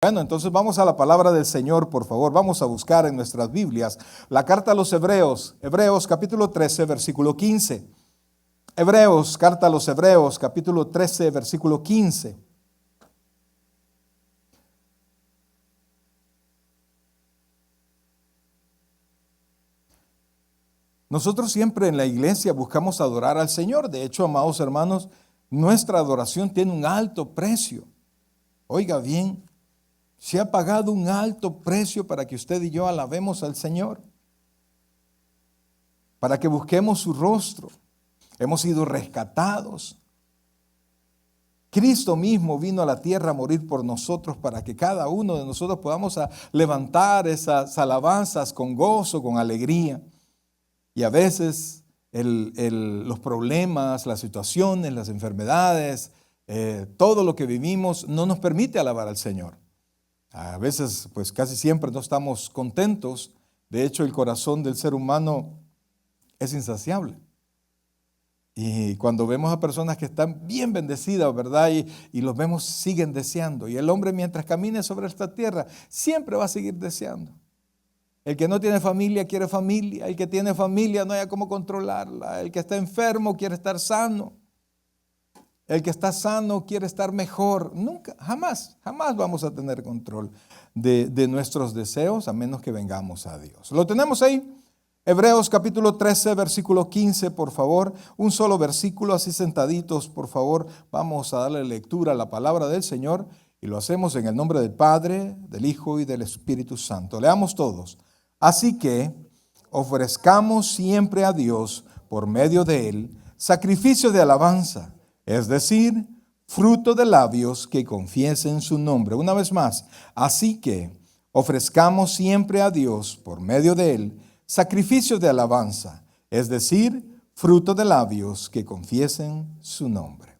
Bueno, entonces vamos a la palabra del Señor, por favor. Vamos a buscar en nuestras Biblias la carta a los Hebreos, Hebreos capítulo 13, versículo 15. Hebreos, carta a los Hebreos, capítulo 13, versículo 15. Nosotros siempre en la iglesia buscamos adorar al Señor. De hecho, amados hermanos, nuestra adoración tiene un alto precio. Oiga bien, se ha pagado un alto precio para que usted y yo alabemos al Señor, para que busquemos su rostro. Hemos sido rescatados. Cristo mismo vino a la tierra a morir por nosotros para que cada uno de nosotros podamos levantar esas alabanzas con gozo, con alegría. Y a veces los problemas, las situaciones, las enfermedades, todo lo que vivimos no nos permite alabar al Señor. A veces, pues casi siempre no estamos contentos. De hecho, el corazón del ser humano es insaciable. Y cuando vemos a personas que están bien bendecidas, ¿verdad? Y los vemos, siguen deseando. Y el hombre, mientras camine sobre esta tierra, siempre va a seguir deseando. El que no tiene familia quiere familia. El que tiene familia no hay cómo controlarla. El que está enfermo quiere estar sano. El que está sano quiere estar mejor. Nunca, jamás vamos a tener control de nuestros deseos a menos que vengamos a Dios. ¿Lo tenemos ahí? Hebreos capítulo 13, versículo 15, por favor. Un solo versículo, así sentaditos, por favor. Vamos a darle lectura a la palabra del Señor y lo hacemos en el nombre del Padre, del Hijo y del Espíritu Santo. Leamos todos. Así que ofrezcamos siempre a Dios, por medio de Él, sacrificio de alabanza, es decir, fruto de labios que confiesen su nombre. Una vez más, así que ofrezcamos siempre a Dios, por medio de Él, sacrificio de alabanza, es decir, fruto de labios que confiesen su nombre.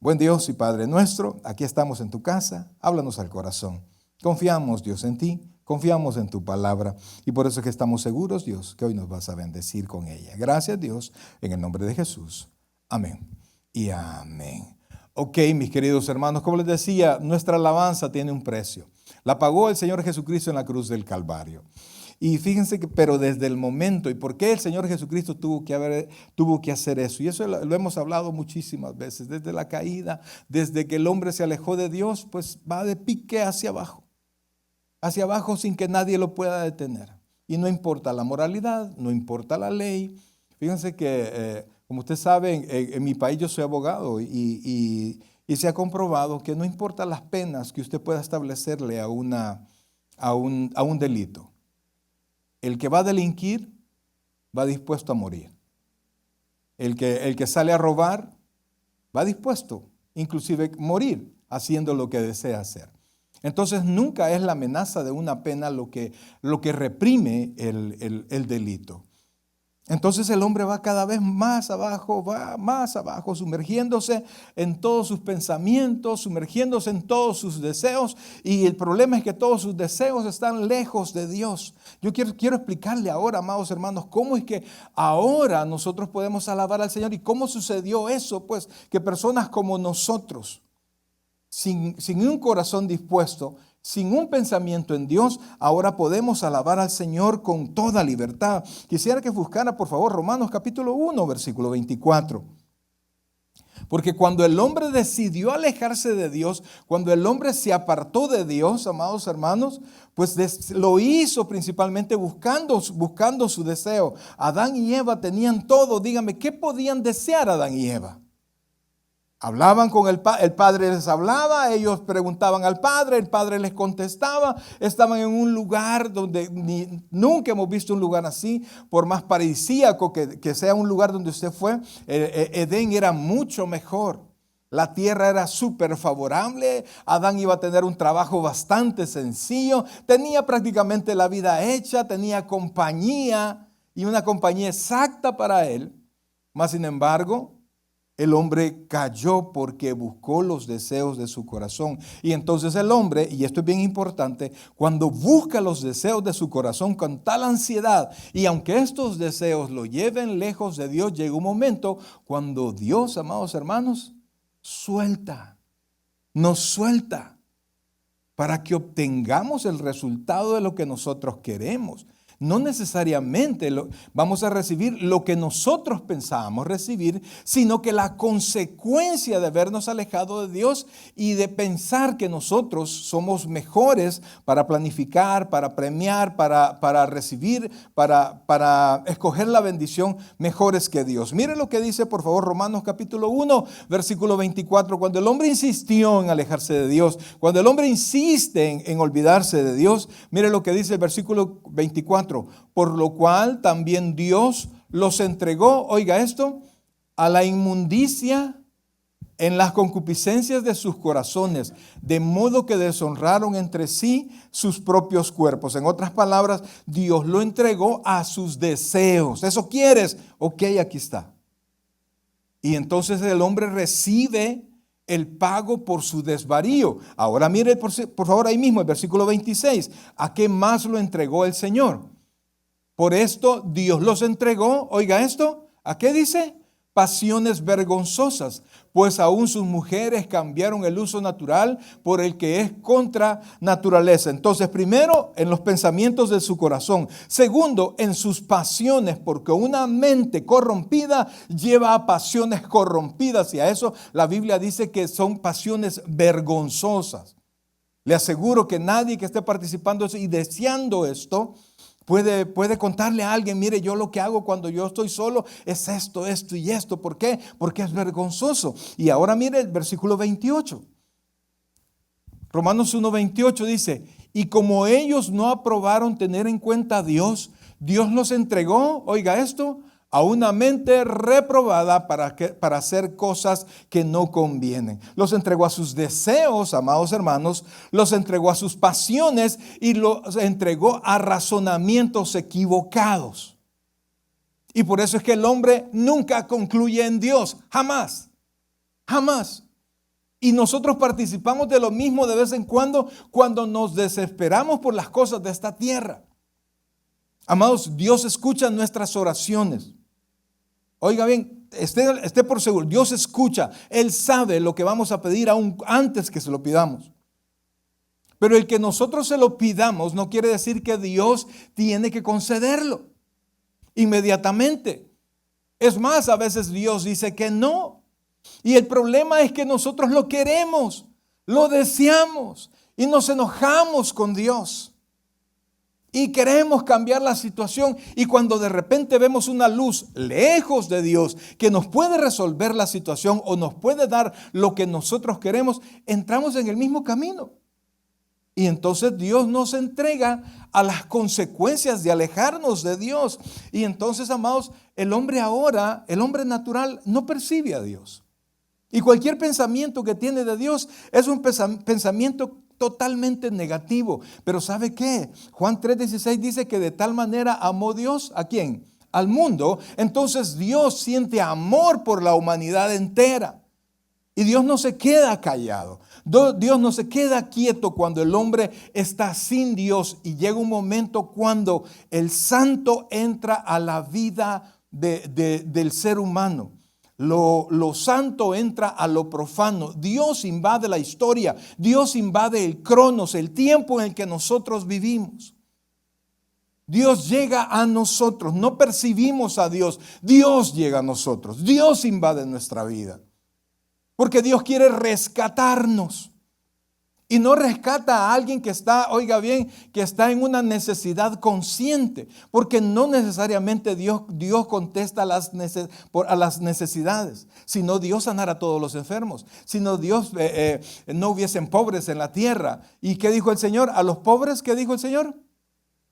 Buen Dios y Padre nuestro, aquí estamos en tu casa, háblanos al corazón. Confiamos, Dios, en ti. Confiamos en tu palabra y por eso es que estamos seguros, Dios, que hoy nos vas a bendecir con ella. Gracias, Dios, en el nombre de Jesús. Amén y amén. Ok, mis queridos hermanos, como les decía, nuestra alabanza tiene un precio. La pagó el Señor Jesucristo en la cruz del Calvario. Y fíjense que, pero desde el momento, ¿y por qué el Señor Jesucristo tuvo que hacer eso? Y eso lo hemos hablado muchísimas veces, desde la caída, desde que el hombre se alejó de Dios, pues va de pique hacia abajo sin que nadie lo pueda detener. Y no importa la moralidad, no importa la ley. Fíjense que, como usted sabe, en mi país yo soy abogado y se ha comprobado que no importa las penas que usted pueda establecerle a un delito. El que va a delinquir va dispuesto a morir. El que sale a robar va dispuesto, inclusive, morir haciendo lo que desea hacer. Entonces nunca es la amenaza de una pena lo que reprime el delito. Entonces el hombre va cada vez más abajo, sumergiéndose en todos sus pensamientos, sumergiéndose en todos sus deseos. Y el problema es que todos sus deseos están lejos de Dios. Yo quiero explicarle ahora, amados hermanos, cómo es que ahora nosotros podemos alabar al Señor y cómo sucedió eso, pues, que personas como nosotros, sin un corazón dispuesto, sin un pensamiento en Dios, ahora podemos alabar al Señor con toda libertad. Quisiera que buscara, por favor, Romanos capítulo 1, versículo 24. Porque cuando el hombre decidió alejarse de Dios, cuando el hombre se apartó de Dios, amados hermanos, pues lo hizo principalmente buscando su deseo. Adán y Eva tenían todo. Dígame, ¿qué podían desear Adán y Eva? Hablaban con el Padre, les hablaba, ellos preguntaban al Padre, el Padre les contestaba. Estaban en un lugar donde nunca hemos visto un lugar así, por más paradisíaco que sea un lugar donde usted fue. Edén era mucho mejor. La tierra era súper favorable. Adán iba a tener un trabajo bastante sencillo. Tenía prácticamente la vida hecha, tenía compañía y una compañía exacta para él. Mas, sin embargo, el hombre cayó porque buscó los deseos de su corazón. Y entonces el hombre, y esto es bien importante, cuando busca los deseos de su corazón con tal ansiedad, y aunque estos deseos lo lleven lejos de Dios, llega un momento cuando Dios, amados hermanos, nos suelta para que obtengamos el resultado de lo que nosotros queremos. No necesariamente vamos a recibir lo que nosotros pensábamos recibir, sino que la consecuencia de habernos alejado de Dios y de pensar que nosotros somos mejores para planificar, para premiar, para recibir, para escoger la bendición mejores que Dios. Mire lo que dice, por favor, Romanos capítulo 1, versículo 24. Cuando el hombre insistió en alejarse de Dios, cuando el hombre insiste en olvidarse de Dios, mire lo que dice el versículo 24. Por lo cual también Dios los entregó, oiga esto, a la inmundicia en las concupiscencias de sus corazones, de modo que deshonraron entre sí sus propios cuerpos. En otras palabras, Dios lo entregó a sus deseos. ¿Eso quieres? Ok, aquí está. Y entonces el hombre recibe el pago por su desvarío. Ahora mire por favor ahí mismo el versículo 26. ¿A qué más lo entregó el Señor? Por esto Dios los entregó, oiga esto, ¿a qué dice? Pasiones vergonzosas, pues aún sus mujeres cambiaron el uso natural por el que es contra naturaleza. Entonces, primero, en los pensamientos de su corazón. Segundo, en sus pasiones, porque una mente corrompida lleva a pasiones corrompidas. Y a eso la Biblia dice que son pasiones vergonzosas. Le aseguro que nadie que esté participando y deseando esto puede contarle a alguien, mire, yo lo que hago cuando yo estoy solo es esto, esto y esto. ¿Por qué? Porque es vergonzoso. Y ahora mire el versículo 28. Romanos 1:28 dice, y como ellos no aprobaron tener en cuenta a Dios, Dios los entregó, oiga esto, a una mente reprobada para hacer cosas que no convienen. Los entregó a sus deseos, amados hermanos, los entregó a sus pasiones y los entregó a razonamientos equivocados. Y por eso es que el hombre nunca concluye en Dios, jamás, jamás. Y nosotros participamos de lo mismo de vez en cuando nos desesperamos por las cosas de esta tierra. Amados, Dios escucha nuestras oraciones. Oiga bien, esté por seguro, Dios escucha, Él sabe lo que vamos a pedir aún antes que se lo pidamos. Pero el que nosotros se lo pidamos no quiere decir que Dios tiene que concederlo inmediatamente. Es más, a veces Dios dice que no. Y el problema es que nosotros lo queremos, lo deseamos y nos enojamos con Dios. Y queremos cambiar la situación y cuando de repente vemos una luz lejos de Dios que nos puede resolver la situación o nos puede dar lo que nosotros queremos, entramos en el mismo camino. Y entonces Dios nos entrega a las consecuencias de alejarnos de Dios. Y entonces, amados, el hombre natural no percibe a Dios. Y cualquier pensamiento que tiene de Dios es un pensamiento totalmente negativo. Pero ¿sabe qué? Juan 3:16 dice que de tal manera amó Dios, ¿a quién? Al mundo. Entonces Dios siente amor por la humanidad entera. Y Dios no se queda callado. Dios no se queda quieto cuando el hombre está sin Dios. Y llega un momento cuando el santo entra a la vida del ser humano. Lo santo entra a lo profano. Dios invade la historia. Dios invade el cronos, el tiempo en el que nosotros vivimos. Dios llega a nosotros. No percibimos a Dios. Dios llega a nosotros. Dios invade nuestra vida. Porque Dios quiere rescatarnos. Y no rescata a alguien que está, oiga bien, que está en una necesidad consciente. Porque no necesariamente Dios contesta a las necesidades. Sino Dios sanara a todos los enfermos. Sino Dios no hubiesen pobres en la tierra. ¿Y qué dijo el Señor? A los pobres, ¿qué dijo el Señor?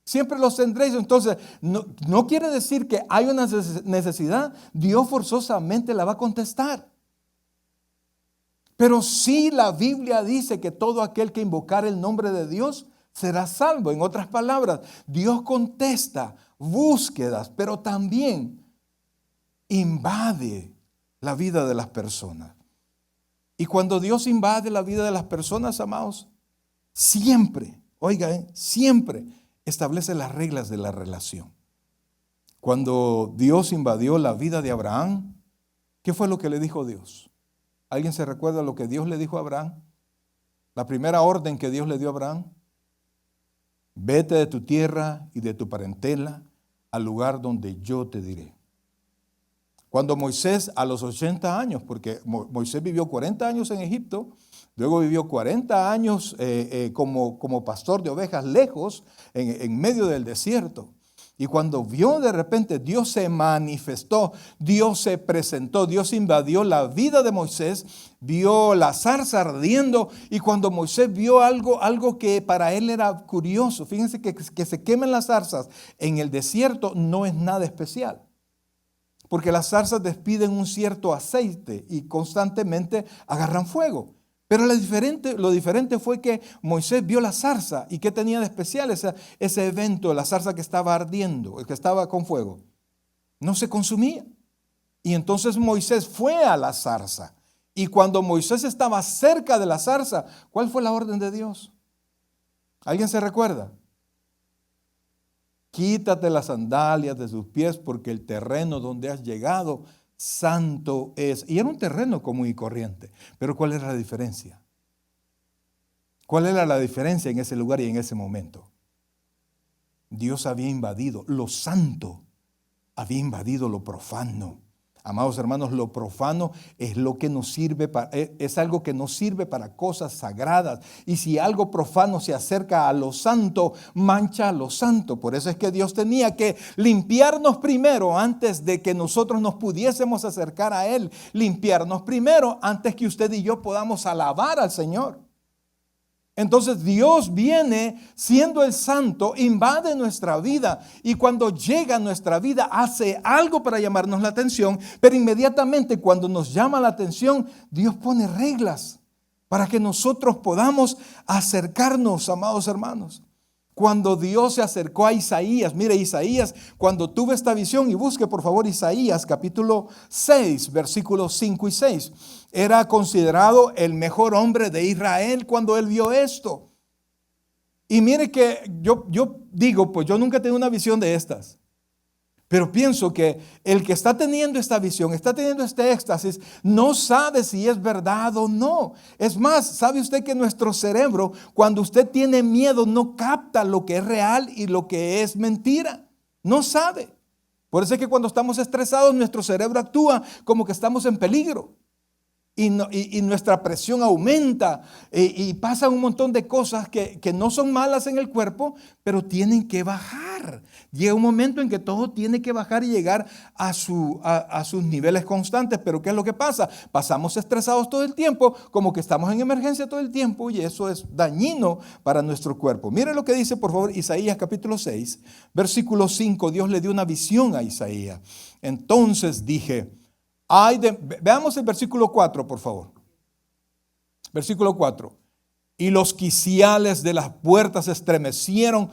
Siempre los tendréis. Entonces, no quiere decir que hay una necesidad. Dios forzosamente la va a contestar. Pero sí la Biblia dice que todo aquel que invocar el nombre de Dios será salvo. En otras palabras, Dios contesta búsquedas, pero también invade la vida de las personas. Y cuando Dios invade la vida de las personas, amados, siempre, siempre establece las reglas de la relación. Cuando Dios invadió la vida de Abraham, ¿qué fue lo que le dijo Dios? ¿Alguien se recuerda lo que Dios le dijo a Abraham? La primera orden que Dios le dio a Abraham: vete de tu tierra y de tu parentela al lugar donde yo te diré. Cuando Moisés, a los 80 años, porque Moisés vivió 40 años en Egipto, luego vivió 40 años como pastor de ovejas lejos, en medio del desierto. Y cuando vio de repente, Dios se manifestó, Dios se presentó, Dios invadió la vida de Moisés, vio la zarza ardiendo, y cuando Moisés vio algo que para él era curioso, fíjense que se quemen las zarzas en el desierto no es nada especial, porque las zarzas despiden un cierto aceite y constantemente agarran fuego. Pero lo diferente fue que Moisés vio la zarza. ¿Y qué tenía de especial ese evento, la zarza que estaba ardiendo, que estaba con fuego? No se consumía. Y entonces Moisés fue a la zarza. Y cuando Moisés estaba cerca de la zarza, ¿cuál fue la orden de Dios? ¿Alguien se recuerda? Quítate las sandalias de sus pies, porque el terreno donde has llegado santo es. Y era un terreno común y corriente. Pero ¿cuál era la diferencia? ¿Cuál era la diferencia en ese lugar y en ese momento? Dios había invadido lo santo, había invadido lo profano. Amados hermanos, lo profano es lo que nos sirve es algo que nos sirve para cosas sagradas. Y si algo profano se acerca a lo santo, mancha a lo santo. Por eso es que Dios tenía que limpiarnos primero antes de que nosotros nos pudiésemos acercar a Él. Limpiarnos primero antes que usted y yo podamos alabar al Señor. Entonces Dios viene siendo el santo, invade nuestra vida, y cuando llega a nuestra vida hace algo para llamarnos la atención, pero inmediatamente cuando nos llama la atención, Dios pone reglas para que nosotros podamos acercarnos, amados hermanos. Cuando Dios se acercó a Isaías, mire Isaías, cuando tuve esta visión, y busque por favor Isaías capítulo 6, versículos 5 y 6. Era considerado el mejor hombre de Israel cuando él vio esto. Y mire que yo digo, pues yo nunca he tenido una visión de estas. Pero pienso que el que está teniendo esta visión, está teniendo este éxtasis, no sabe si es verdad o no. Es más, ¿sabe usted que nuestro cerebro, cuando usted tiene miedo, no capta lo que es real y lo que es mentira? No sabe. Por eso es que cuando estamos estresados, nuestro cerebro actúa como que estamos en peligro. Y nuestra presión aumenta y pasan un montón de cosas que no son malas en el cuerpo, pero tienen que bajar. Llega un momento en que todo tiene que bajar y llegar a sus niveles constantes. Pero ¿qué es lo que pasa? Pasamos estresados todo el tiempo, como que estamos en emergencia todo el tiempo, y eso es dañino para nuestro cuerpo. Mire lo que dice por favor Isaías capítulo 6, versículo 5. Dios le dio una visión a Isaías. Entonces dije, veamos el versículo 4, por favor. Versículo 4. Y los quiciales de las puertas se estremecieron.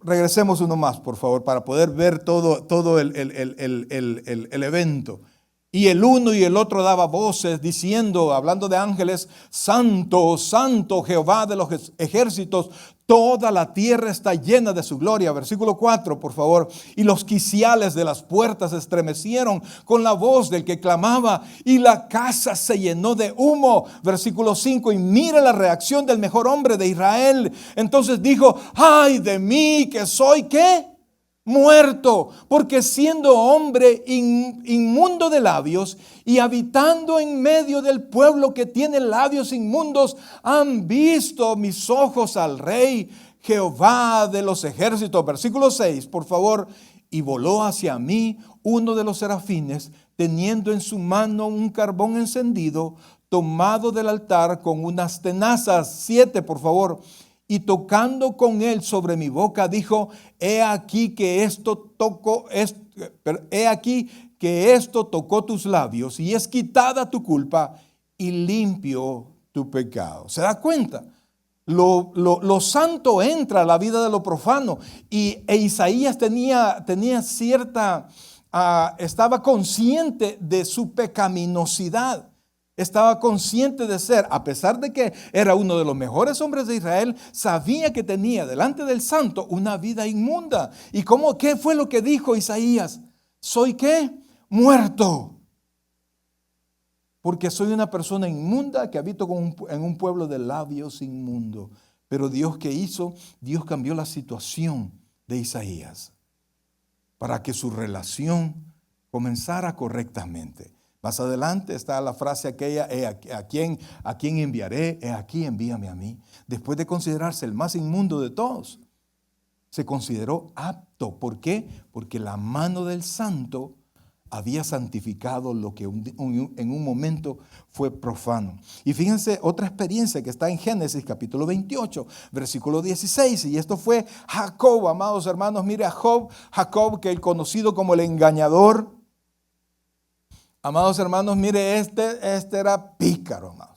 Regresemos uno más, por favor, para poder ver todo el evento. Y el uno y el otro daba voces diciendo, hablando de ángeles, Santo, Santo Jehová de los ejércitos, toda la tierra está llena de su gloria. Versículo 4, por favor. Y los quiciales de las puertas se estremecieron con la voz del que clamaba, y la casa se llenó de humo. Versículo 5, y mira la reacción del mejor hombre de Israel. Entonces dijo, ay de mí, que soy, ¿qué? Muerto, porque siendo hombre inmundo de labios y habitando en medio del pueblo que tiene labios inmundos, han visto mis ojos al Rey Jehová de los ejércitos. Versículo 6, por favor. Y voló hacia mí uno de los serafines, teniendo en su mano un carbón encendido, tomado del altar con unas tenazas. 7, por favor. Y tocando con él sobre mi boca, dijo, he aquí que esto tocó tus labios, y es quitada tu culpa y limpio tu pecado. ¿Se da cuenta? Lo santo entra a la vida de lo profano, e Isaías tenía cierta, estaba consciente de su pecaminosidad. Estaba consciente de ser, a pesar de que era uno de los mejores hombres de Israel, sabía que tenía delante del santo una vida inmunda. ¿Y qué fue lo que dijo Isaías? ¿Soy qué? Muerto. porque soy una persona inmunda que habito en un pueblo de labios inmundos. Pero Dios, ¿qué hizo? Dios cambió la situación de Isaías para que su relación comenzara correctamente. Más adelante está la frase aquella, ¿a quién enviaré? Aquí, envíame a mí. Después de considerarse el más inmundo de todos, se consideró apto. ¿Por qué? Porque la mano del Santo había santificado lo que en un momento fue profano. Y fíjense otra experiencia que está en Génesis capítulo 28, versículo 16. Y esto fue Jacob, amados hermanos. Mire a Jacob, que el conocido como el engañador. Amados hermanos, mire, este era pícaro, amados.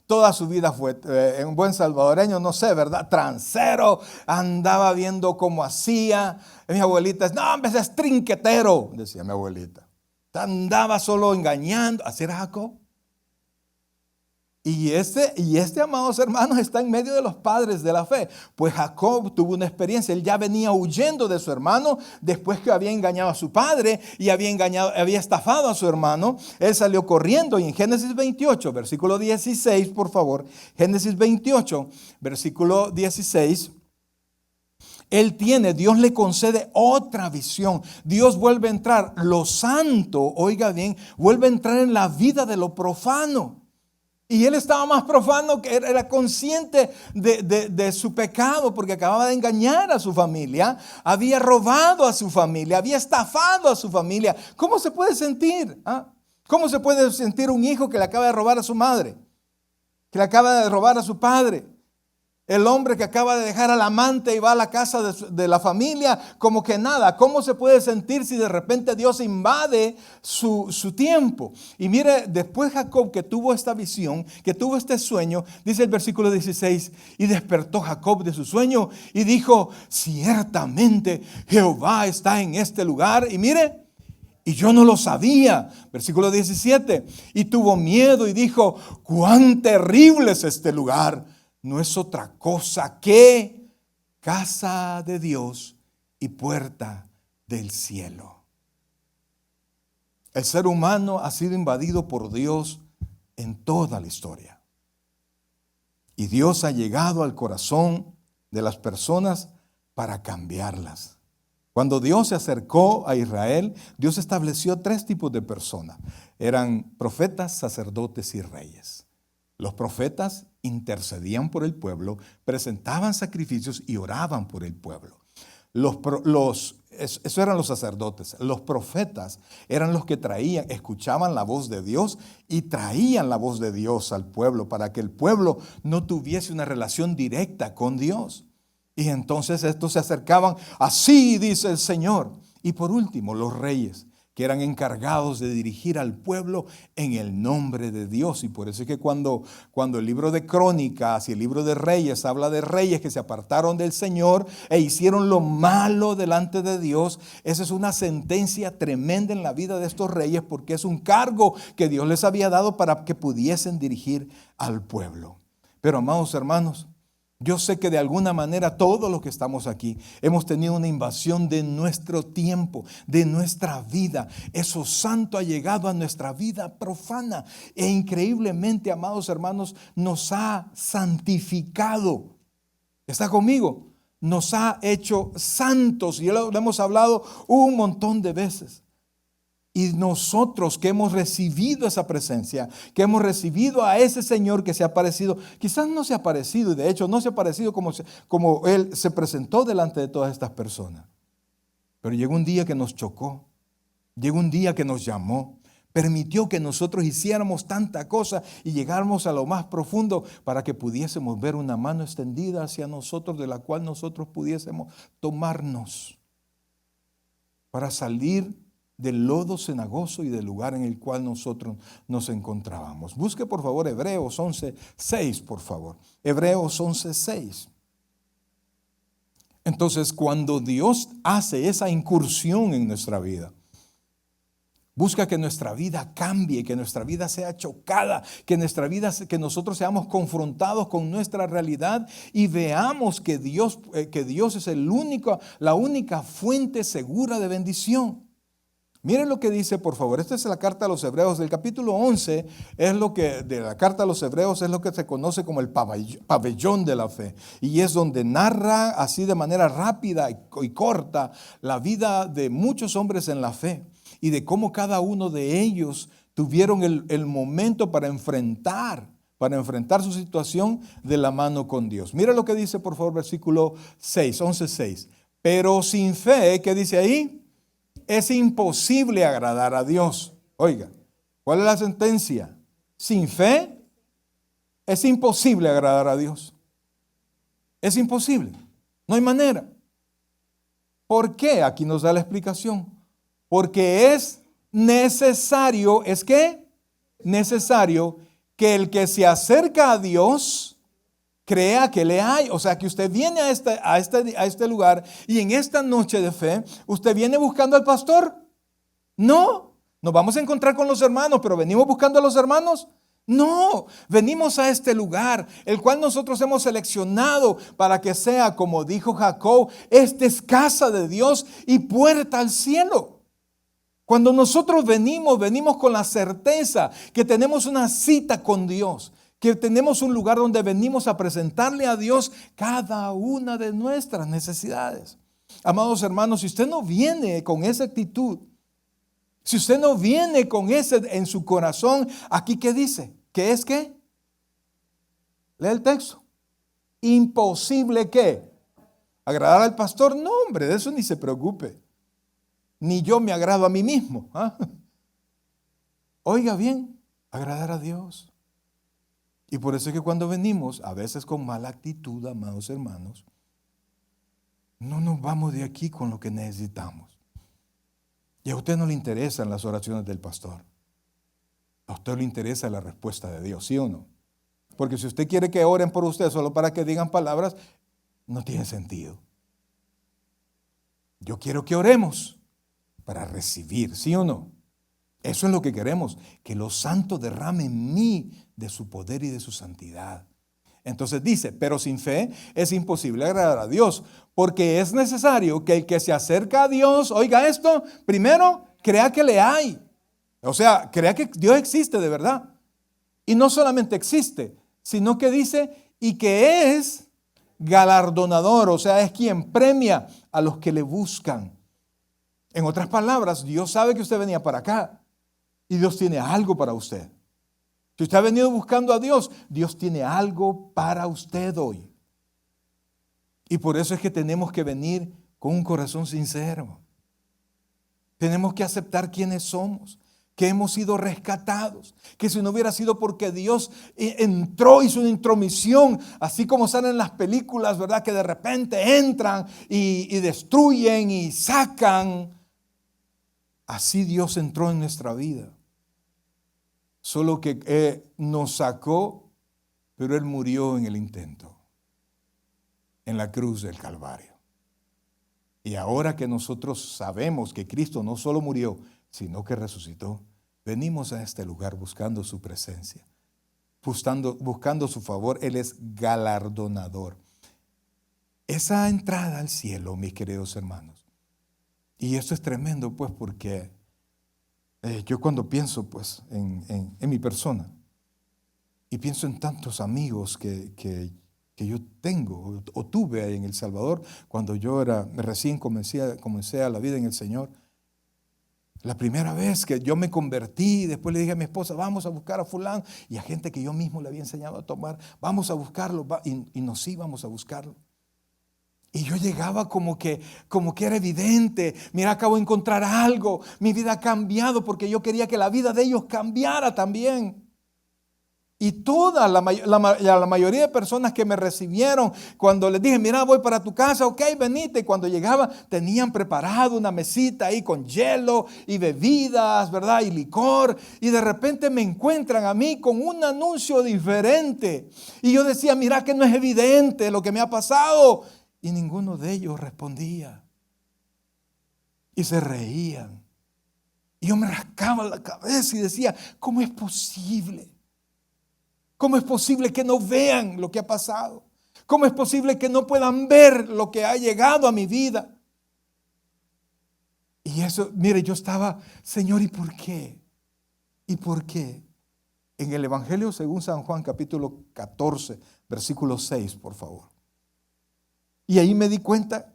Toda su vida fue, en un buen salvadoreño, no sé, ¿verdad? Transero, andaba viendo cómo hacía. Mi abuelita, no, hombre, es trinquetero, decía mi abuelita. Andaba solo engañando. Así era Jacob. Y este, amados hermanos, está en medio de los padres de la fe. Pues Jacob tuvo una experiencia. Él ya venía huyendo de su hermano después que había engañado a su padre y había estafado a su hermano. Él salió corriendo y en Génesis 28, versículo 16, por favor. Génesis 28, versículo 16. Dios le concede otra visión. Dios vuelve a entrar. Lo santo, oiga bien, vuelve a entrar en la vida de lo profano. Y él estaba más profano, que era consciente de su pecado, porque acababa de engañar a su familia, había robado a su familia, había estafado a su familia. ¿Cómo se puede sentir? ¿Cómo se puede sentir un hijo que le acaba de robar a su madre? Que le acaba de robar a su padre. El hombre que acaba de dejar al amante y va a la casa de la familia como que nada. ¿Cómo se puede sentir si de repente Dios invade su tiempo? Y mire, después Jacob, que tuvo esta visión, que tuvo este sueño, dice el versículo 16, y despertó Jacob de su sueño y dijo, ciertamente Jehová está en este lugar. Y mire, y yo no lo sabía. Versículo 17, y tuvo miedo y dijo, cuán terrible es este lugar. No es otra cosa que casa de Dios y puerta del cielo. El ser humano ha sido invadido por Dios en toda la historia. Y Dios ha llegado al corazón de las personas para cambiarlas. Cuando Dios se acercó a Israel, Dios estableció 3 tipos de personas. Eran profetas, sacerdotes y reyes. Los profetas intercedían por el pueblo, presentaban sacrificios y oraban por el pueblo. Eso eran los sacerdotes. Los profetas eran los que escuchaban la voz de Dios y traían la voz de Dios al pueblo para que el pueblo no tuviese una relación directa con Dios. Y entonces estos se acercaban, así dice el Señor. Y por último, los reyes, que eran encargados de dirigir al pueblo en el nombre de Dios. Y por eso es que cuando el libro de Crónicas y el libro de Reyes habla de reyes que se apartaron del Señor e hicieron lo malo delante de Dios, esa es una sentencia tremenda en la vida de estos reyes, porque es un cargo que Dios les había dado para que pudiesen dirigir al pueblo. Pero amados hermanos, yo sé que de alguna manera todos los que estamos aquí hemos tenido una invasión de nuestro tiempo, de nuestra vida. Eso santo ha llegado a nuestra vida profana e increíblemente, amados hermanos, nos ha santificado. ¿Está conmigo? Nos ha hecho santos y lo hemos hablado un montón de veces. Y nosotros que hemos recibido esa presencia, que hemos recibido a ese Señor que se ha aparecido, quizás no se ha aparecido, y de hecho no se ha aparecido como Él se presentó delante de todas estas personas. Pero llegó un día que nos chocó, llegó un día que nos llamó, permitió que nosotros hiciéramos tanta cosa y llegáramos a lo más profundo para que pudiésemos ver una mano extendida hacia nosotros de la cual nosotros pudiésemos tomarnos para salir del lodo cenagoso y del lugar en el cual nosotros nos encontrábamos. Busque por favor Hebreos 11:6, por favor. Hebreos 11:6. Entonces, cuando Dios hace esa incursión en nuestra vida, busca que nuestra vida cambie, que nuestra vida sea chocada, que nosotros seamos confrontados con nuestra realidad y veamos que Dios es la única fuente segura de bendición. Miren lo que dice, por favor. Esta es la carta a los Hebreos. Del capítulo 11 es lo que, de la carta a los Hebreos, es lo que se conoce como el pabellón de la fe. Y es donde narra así de manera rápida y corta la vida de muchos hombres en la fe. Y de cómo cada uno de ellos tuvieron el momento para enfrentar su situación de la mano con Dios. Mira lo que dice, por favor, versículo 6, 11:6. Pero sin fe, ¿qué dice ahí? Es imposible agradar a Dios. Oiga, ¿cuál es la sentencia? Sin fe es imposible agradar a Dios. Es imposible. No hay manera. ¿Por qué? Aquí nos da la explicación. Porque es necesario, ¿es qué? Necesario que el que se acerca a Dios crea que le hay. O sea, que usted viene a este lugar y en esta noche de fe, ¿usted viene buscando al pastor? No. Nos vamos a encontrar con los hermanos, pero ¿venimos buscando a los hermanos? No. Venimos a este lugar, el cual nosotros hemos seleccionado para que sea, como dijo Jacob, esta es casa de Dios y puerta al cielo. Cuando nosotros venimos con la certeza que tenemos una cita con Dios, que tenemos un lugar donde venimos a presentarle a Dios cada una de nuestras necesidades. Amados hermanos, si usted no viene con esa actitud, si usted no viene con ese en su corazón, aquí ¿qué dice? ¿Qué es qué? Lee el texto. Imposible ¿qué? ¿Agradar al pastor? No, hombre, de eso ni se preocupe. Ni yo me agrado a mí mismo. ¿Ah? Oiga bien, agradar a Dios. Y por eso es que cuando venimos, a veces con mala actitud, amados hermanos, no nos vamos de aquí con lo que necesitamos. Y a usted no le interesan las oraciones del pastor. A usted le interesa la respuesta de Dios, ¿sí o no? Porque si usted quiere que oren por usted solo para que digan palabras, no tiene sentido. Yo quiero que oremos para recibir, ¿sí o no? Eso es lo que queremos, que los santos derramen en mí de su poder y de su santidad. Entonces dice, pero sin fe es imposible agradar a Dios, porque es necesario que el que se acerca a Dios, oiga esto, primero crea que le hay. O sea, crea que Dios existe de verdad. Y no solamente existe, sino que dice, y que es galardonador, o sea, es quien premia a los que le buscan. En otras palabras, Dios sabe que usted venía para acá. Y Dios tiene algo para usted. Si usted ha venido buscando a Dios, Dios tiene algo para usted hoy. Y por eso es que tenemos que venir con un corazón sincero. Tenemos que aceptar quiénes somos, que hemos sido rescatados, que si no hubiera sido porque Dios entró, hizo una intromisión, así como salen en las películas, ¿verdad? Que de repente entran y destruyen y sacan. Así Dios entró en nuestra vida. Solo que nos sacó, pero Él murió en el intento, en la cruz del Calvario. Y ahora que nosotros sabemos que Cristo no solo murió, sino que resucitó, venimos a este lugar buscando su presencia, buscando su favor. Él es galardonador. Esa entrada al cielo, mis queridos hermanos, y esto es tremendo, pues, porque yo cuando pienso pues en mi persona y pienso en tantos amigos que yo tengo o tuve en El Salvador cuando yo recién comencé a la vida en el Señor. La primera vez que yo me convertí, después le dije a mi esposa, vamos a buscar a fulano, y a gente que yo mismo le había enseñado a tomar, vamos a buscarlo, y nos íbamos a buscarlo. Y yo llegaba como que era evidente, mira, acabo de encontrar algo, mi vida ha cambiado porque yo quería que la vida de ellos cambiara también. Y toda la mayoría de personas que me recibieron, cuando les dije, mira, voy para tu casa, ok, venite. Y cuando llegaba, tenían preparado una mesita ahí con hielo y bebidas, ¿verdad? Y licor. Y de repente me encuentran a mí con un anuncio diferente. Y yo decía, mira que no es evidente lo que me ha pasado. Y ninguno de ellos respondía. Y se reían. Y yo me rascaba la cabeza y decía, ¿cómo es posible? ¿Cómo es posible que no vean lo que ha pasado? ¿Cómo es posible que no puedan ver lo que ha llegado a mi vida? Y eso, mire, yo estaba, Señor, ¿y por qué? ¿Y por qué? En el Evangelio según San Juan, capítulo 14, versículo 6, por favor. Y ahí me di cuenta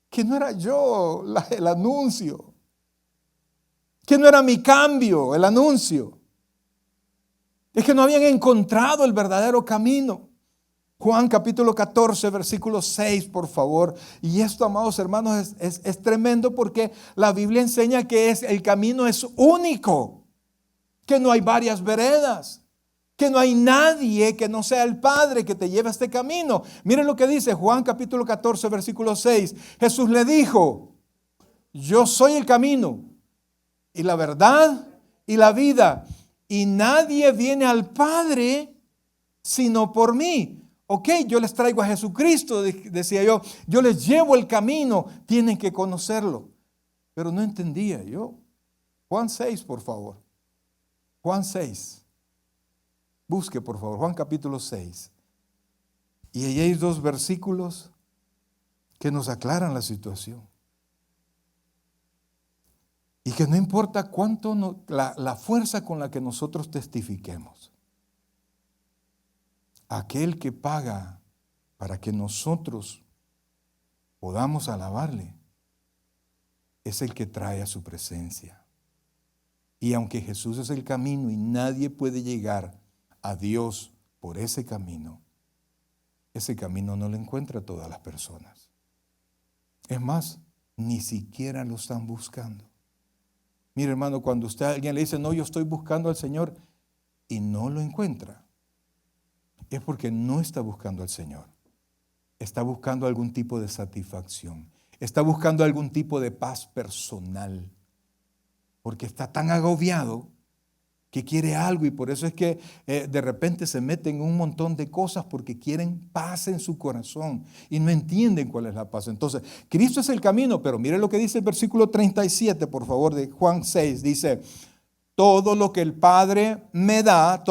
que no era yo el anuncio, que no era mi cambio el anuncio. Es que no habían encontrado el verdadero camino. Juan capítulo 14, versículo 6, por favor. Y esto, amados hermanos, es tremendo porque la Biblia enseña que el camino es único, que no hay varias veredas, que no hay nadie que no sea el Padre que te lleve a este camino. Miren lo que dice Juan capítulo 14, versículo 6. Jesús le dijo, yo soy el camino y la verdad y la vida, y nadie viene al Padre sino por mí. Ok, yo les traigo a Jesucristo, decía yo les llevo el camino, tienen que conocerlo. Pero no entendía yo. Juan 6, por favor. Juan 6. Busque, por favor, Juan capítulo 6. Y ahí hay dos versículos que nos aclaran la situación. Y que no importa cuánto la fuerza con la que nosotros testifiquemos. Aquel que paga para que nosotros podamos alabarle es el que trae a su presencia. Y aunque Jesús es el camino y nadie puede llegar a Dios por ese camino no lo encuentra a todas las personas. Es más, ni siquiera lo están buscando. Mire, hermano, cuando alguien le dice, no, yo estoy buscando al Señor y no lo encuentra, es porque no está buscando al Señor. Está buscando algún tipo de satisfacción. Está buscando algún tipo de paz personal. Porque está tan agobiado que quiere algo y por eso es que de repente se meten en un montón de cosas porque quieren paz en su corazón y no entienden cuál es la paz. Entonces, Cristo es el camino, pero mire lo que dice el versículo 37, por favor, de Juan 6. Dice, todo lo que el Padre me da,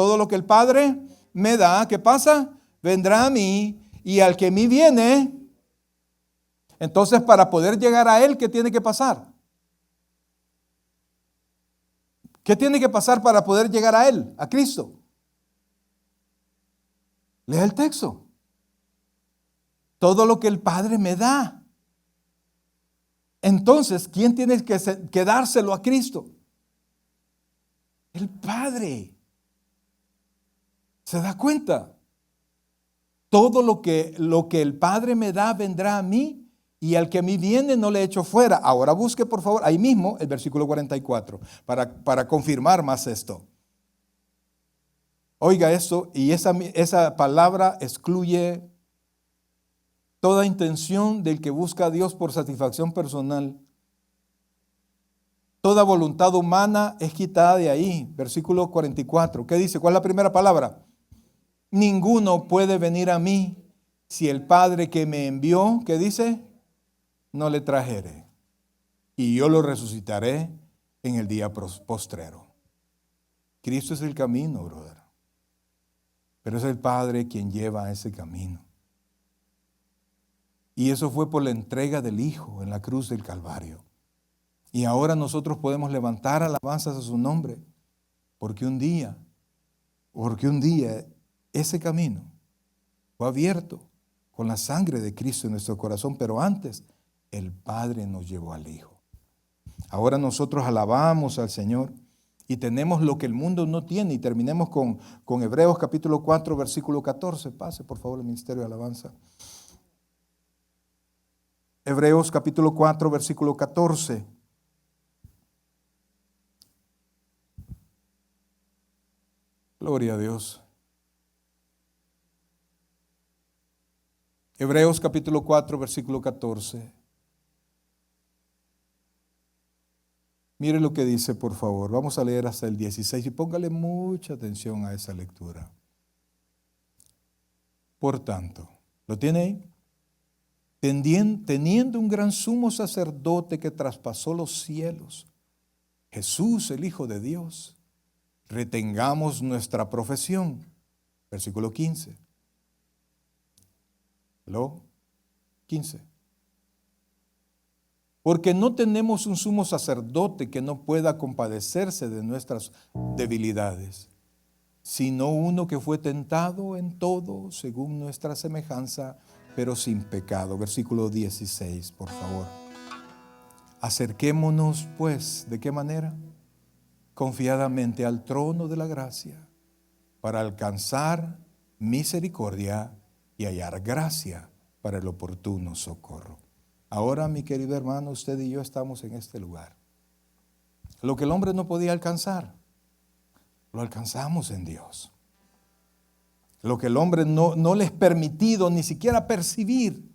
¿qué pasa? Vendrá a mí, y al que a mí viene, entonces para poder llegar a Él, ¿qué tiene que pasar? ¿Qué tiene que pasar para poder llegar a Él, a Cristo? Lea el texto. Todo lo que el Padre me da. Entonces, ¿quién tiene que dárselo a Cristo? El Padre. ¿Se da cuenta? Todo lo que el Padre me da vendrá a mí, y al que a mí viene no le echo fuera. Ahora busque, por favor, ahí mismo el versículo 44, para confirmar más esto. Oiga esto, y esa palabra excluye toda intención del que busca a Dios por satisfacción personal. Toda voluntad humana es quitada de ahí. Versículo 44. ¿Qué dice? ¿Cuál es la primera palabra? Ninguno puede venir a mí si el Padre que me envió, ¿qué dice? No le trajere. Y yo lo resucitaré en el día postrero. Cristo es el camino, brother. Pero es el Padre quien lleva ese camino. Y eso fue por la entrega del Hijo en la cruz del Calvario. Y ahora nosotros podemos levantar alabanzas a su nombre, porque un día ese camino fue abierto con la sangre de Cristo en nuestro corazón, pero antes el Padre nos llevó al Hijo. Ahora nosotros alabamos al Señor y tenemos lo que el mundo no tiene. Y terminemos con Hebreos capítulo 4, versículo 14. Pase, por favor, el ministerio de alabanza. Hebreos capítulo 4, versículo 14. Gloria a Dios. Hebreos capítulo 4, versículo 14. Mire lo que dice, por favor. Vamos a leer hasta el 16 y póngale mucha atención a esa lectura. Por tanto, ¿lo tiene ahí? Teniendo un gran sumo sacerdote que traspasó los cielos, Jesús, el Hijo de Dios, retengamos nuestra profesión. Versículo 15. ¿Lo? 15. Porque no tenemos un sumo sacerdote que no pueda compadecerse de nuestras debilidades, sino uno que fue tentado en todo según nuestra semejanza, pero sin pecado. Versículo 16, por favor. Acerquémonos, pues, ¿de qué manera? Confiadamente al trono de la gracia, para alcanzar misericordia y hallar gracia para el oportuno socorro. Ahora, mi querido hermano, usted y yo estamos en este lugar. Lo que el hombre no podía alcanzar, lo alcanzamos en Dios. Lo que el hombre no le es permitido ni siquiera percibir,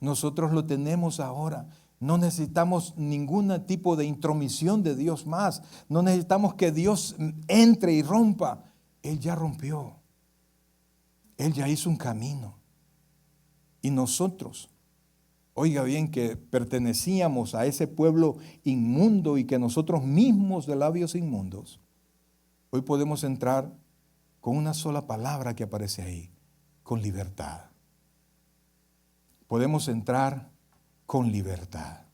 nosotros lo tenemos ahora. No necesitamos ningún tipo de intromisión de Dios más. No necesitamos que Dios entre y rompa. Él ya rompió. Él ya hizo un camino. Y nosotros, oiga bien, que pertenecíamos a ese pueblo inmundo y que nosotros mismos de labios inmundos, hoy podemos entrar con una sola palabra que aparece ahí, con libertad. Podemos entrar con libertad.